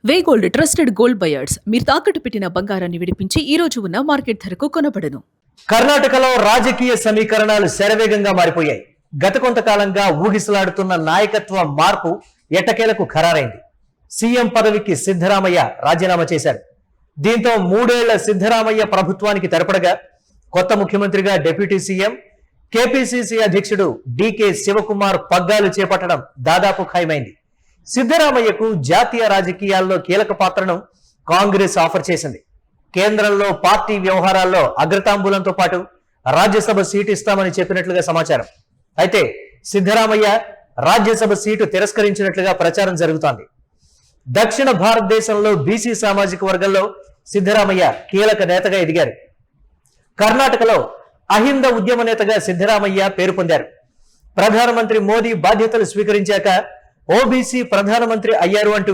వే gold trusted gold buyers మీరు తాకట్టు పెట్టిన బంగారాన్ని విడిపించి ఈ రోజు ఉన్న మార్కెట్ ధరకు కొనబడను. కర్ణాటకలో రాజకీయ సమీకరణాలు శరవేగంగా మారిపోయాయి. గత కొంతకాలంగా ఊగిసలాడుతున్న నాయకత్వ మార్పు ఎట్టకేలకు ఖరారైంది. సీఎం పదవికి సిద్ధరామయ్య రాజీనామా చేశారు. దీంతో 3 ఏళ్ల సిద్ధరామయ్య ప్రభుత్వానికి తెరపడగా కొత్త ముఖ్యమంత్రిగా డిప్యూటీ సీఎం కేపీసీసీ అధ్యక్షుడు డీకే శివకుమార్ పగ్గాలు చేపట్టడం దాదాపు ఖాయమైంది. సిద్ధరామయ్యకు జాతీయ రాజకీయాల్లో కీలక పాత్రను కాంగ్రెస్ ఆఫర్ చేసింది. కేంద్రంలో పార్టీ వ్యవహారాల్లో అగ్రతాంబూలంతో పాటు రాజ్యసభ సీటు ఇస్తామని చెప్పినట్లుగా సమాచారం. అయితే సిద్ధరామయ్య రాజ్యసభ సీటు తిరస్కరించినట్లుగా ప్రచారం జరుగుతోంది. దక్షిణ భారతదేశంలో బీసీ సామాజిక వర్గంలో సిద్ధరామయ్య కీలక నేతగా ఎదిగారు. కర్ణాటకలో అహింద ఉద్యమ నేతగా సిద్ధరామయ్య పేరు పొందారు. ప్రధానమంత్రి మోదీ బాధ్యతలు స్వీకరించాక ఓబీసీ ప్రధానమంత్రి అయ్యారు అంటూ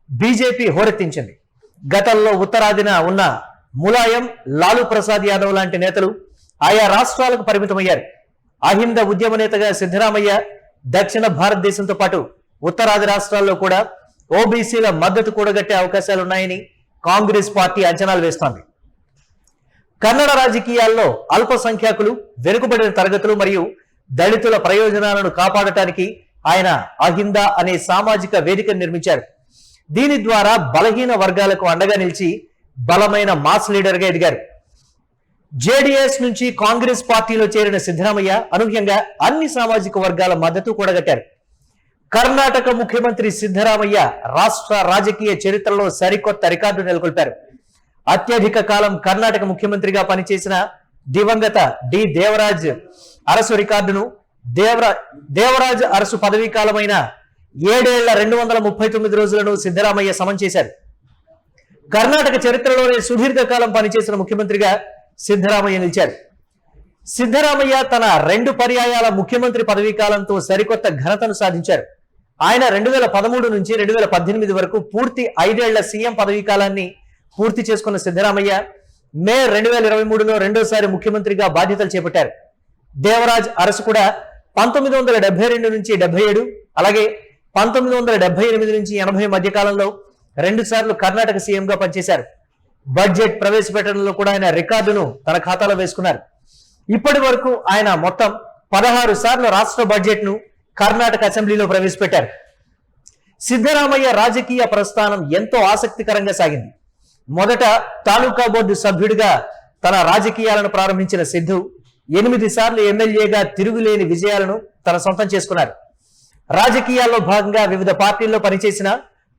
బీజేపీ హోరెత్తించింది. గతంలో ఉత్తరాదిన ఉన్న ములాయం, లాలూ ప్రసాద్ యాదవ్ లాంటి నేతలు ఆయా రాష్ట్రాలకు పరిమితమయ్యారు. అహింద ఉద్యమ నేతగా సిద్ధరామయ్య దక్షిణ భారతదేశంతో పాటు ఉత్తరాది రాష్ట్రాల్లో కూడా ఓబీసీల మద్దతు కూడగట్టే అవకాశాలున్నాయని కాంగ్రెస్ పార్టీ అంచనాలు వేస్తోంది. కన్నడ రాజకీయాల్లో అల్పసంఖ్యాకులు, వెనుకబడిన తరగతులు మరియు దళితుల ప్రయోజనాలను కాపాడటానికి ఆయన అహింద అనే సామాజిక వేదికను నిర్మించారు. దీని ద్వారా బలహీన వర్గాలకు అండగా నిలిచి బలమైన మాస్ లీడర్గా ఎదిగారు. జేడీఎస్ నుంచి కాంగ్రెస్ పార్టీలో చేరిన సిద్ధరామయ్య అనూహ్యంగా అన్ని సామాజిక వర్గాల మద్దతు కూడగట్టారు. కర్ణాటక ముఖ్యమంత్రి సిద్ధరామయ్య రాష్ట్ర రాజకీయ చరిత్రలో సరికొత్త రికార్డు నెలకొల్పారు. అత్యధిక కాలం కర్ణాటక ముఖ్యమంత్రిగా పనిచేసిన దివంగత డి దేవరాజ్ అరసు రికార్డును దేవరాజ్ అరసు పదవీ కాలమైన 7 ఏళ్ల 239 రోజులను సిద్ధరామయ్య సమం చేశారు. కర్ణాటక చరిత్రలోనే సుదీర్ఘకాలం పనిచేసిన ముఖ్యమంత్రిగా సిద్ధరామయ్య నిలిచారు. సిద్ధరామయ్య తన 2 పర్యాయాల ముఖ్యమంత్రి పదవీ కాలంతో సరికొత్త ఘనతను సాధించారు. ఆయన 2013 నుంచి 2018 వరకు పూర్తి 5 ఏళ్ల సీఎం పదవీ కాలాన్ని పూర్తి చేసుకున్న సిద్ధరామయ్య మే 2023లో రెండోసారి ముఖ్యమంత్రిగా బాధ్యతలు చేపట్టారు. దేవరాజ్ అరసు కూడా 1972 నుంచి 77, అలాగే 1978 నుంచి 80 మధ్య కాలంలో 2 సార్లు కర్ణాటక సీఎంగా పనిచేశారు. బడ్జెట్ ప్రవేశపెట్టడంలో కూడా ఆయన రికార్డును తన ఖాతాలో వేసుకున్నారు. ఇప్పటి వరకు ఆయన మొత్తం 16 సార్లు రాష్ట్ర బడ్జెట్ ను కర్ణాటక అసెంబ్లీలో ప్రవేశపెట్టారు. సిద్ధరామయ్య రాజకీయ ప్రస్థానం ఎంతో ఆసక్తికరంగా సాగింది. మొదట తాలూకా బోర్డు సభ్యుడిగా తన రాజకీయాలను ప్రారంభించిన సిద్ధు 8 సార్లు ఎమ్మెల్యేగా తిరుగులేని విజయాలను తన సొంతం చేసుకున్నారు. రాజకీయాల్లో భాగంగా వివిధ పార్టీల్లో పనిచేసిన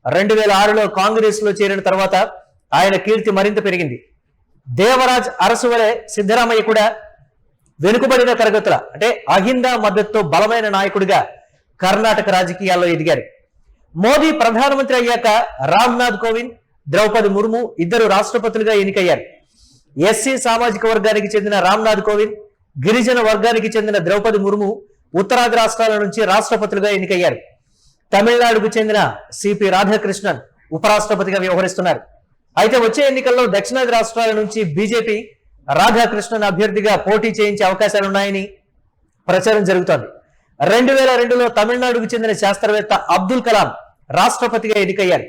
2006లో కాంగ్రెస్ లో చేరిన తర్వాత ఆయన కీర్తి మరింత పెరిగింది. దేవరాజ్ అరసు వలె సిద్ధరామయ్య కూడా వెనుకబడిన తరగతుల అంటే అహింద మద్దతుతో బలమైన నాయకుడిగా కర్ణాటక రాజకీయాల్లో ఎదిగారు. మోదీ ప్రధానమంత్రి అయ్యాక రామ్నాథ్ కోవింద్, ద్రౌపది ముర్ము ఇద్దరు రాష్ట్రపతులుగా ఎన్నికయ్యారు. ఎస్సీ సామాజిక వర్గానికి చెందిన రామ్నాథ్ కోవింద్, గిరిజన వర్గానికి చెందిన ద్రౌపది ముర్ము ఉత్తరాది రాష్ట్రాల నుంచి రాష్ట్రపతులుగా ఎన్నికయ్యారు. తమిళనాడుకు చెందిన సిపి రాధాకృష్ణన్ ఉపరాష్ట్రపతిగా వ్యవహరిస్తున్నారు. అయితే వచ్చే ఎన్నికల్లో దక్షిణాది రాష్ట్రాల నుంచి బీజేపీ రాధాకృష్ణన్ అభ్యర్థిగా పోటీ చేయించే అవకాశాలున్నాయని ప్రచారం జరుగుతోంది. 2002లో తమిళనాడుకు చెందిన శాస్త్రవేత్త అబ్దుల్ కలాం రాష్ట్రపతిగా ఎన్నికయ్యారు.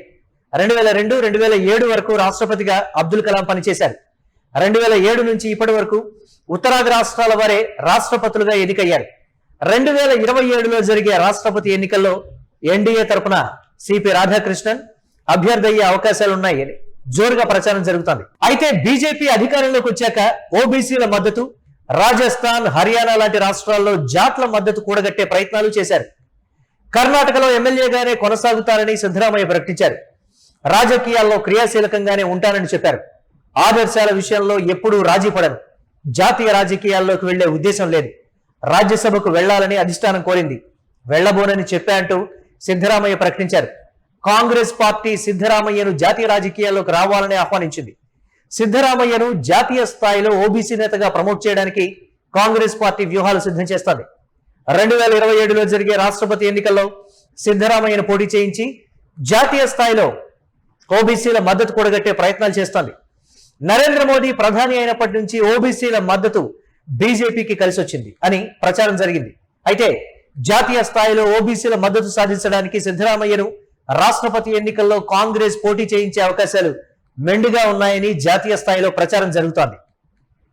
2002, 2007 వరకు రాష్ట్రపతిగా అబ్దుల్ కలాం పనిచేశారు. 2007 నుంచి ఇప్పటి వరకు ఉత్తరాది రాష్ట్రాల వారే రాష్ట్రపతులుగా ఎన్నికయ్యారు. 2027లో జరిగే రాష్ట్రపతి ఎన్నికల్లో ఎన్డీఏ తరపున సిపి రాధాకృష్ణన్ అభ్యర్థి అయ్యే అవకాశాలున్నాయని జోరుగా ప్రచారం జరుగుతోంది. అయితే బీజేపీ అధికారంలోకి వచ్చాక ఓబీసీల మద్దతు, రాజస్థాన్, హర్యానా లాంటి రాష్ట్రాల్లో జాట్ల మద్దతు కూడగట్టే ప్రయత్నాలు చేశారు. కర్ణాటకలో ఎమ్మెల్యేగానే కొనసాగుతారని సిద్ధరామయ్య ప్రకటించారు. రాజకీయాల్లో క్రియాశీలకంగానే ఉంటానని చెప్పారు. ఆదర్శాల విషయంలో ఎప్పుడూ రాజీ పడరు. జాతీయ రాజకీయాల్లోకి వెళ్లే ఉద్దేశం లేదు. రాజ్యసభకు వెళ్లాలని అధిష్టానం కోరింది, వెళ్లబోనని చెప్పా అంటూ సిద్ధరామయ్య ప్రకటించారు. కాంగ్రెస్ పార్టీ సిద్ధరామయ్యను జాతీయ రాజకీయాల్లోకి రావాలని ఆహ్వానించింది. సిద్ధరామయ్యను జాతీయ స్థాయిలో ఓబీసీ నేతగా ప్రమోట్ చేయడానికి కాంగ్రెస్ పార్టీ వ్యూహాలు సిద్ధం చేస్తోంది. 2027లో జరిగే రాష్ట్రపతి ఎన్నికల్లో సిద్ధరామయ్యను పోటీ చేయించి జాతీయ స్థాయిలో ఓబీసీల మద్దతు కూడగట్టే ప్రయత్నాలు చేస్తోంది. నరేంద్ర మోదీ ప్రధాని అయినప్పటి నుంచి ఓబీసీల మద్దతు బీజేపీకి కలిసి వచ్చింది అని ప్రచారం జరిగింది. అయితే జాతీయ స్థాయిలో ఓబీసీల మద్దతు సాధించడానికి సిద్ధరామయ్యను రాష్ట్రపతి ఎన్నికల్లో కాంగ్రెస్ పోటీ చేయించే అవకాశాలు మెండుగా ఉన్నాయని జాతీయ స్థాయిలో ప్రచారం జరుగుతోంది.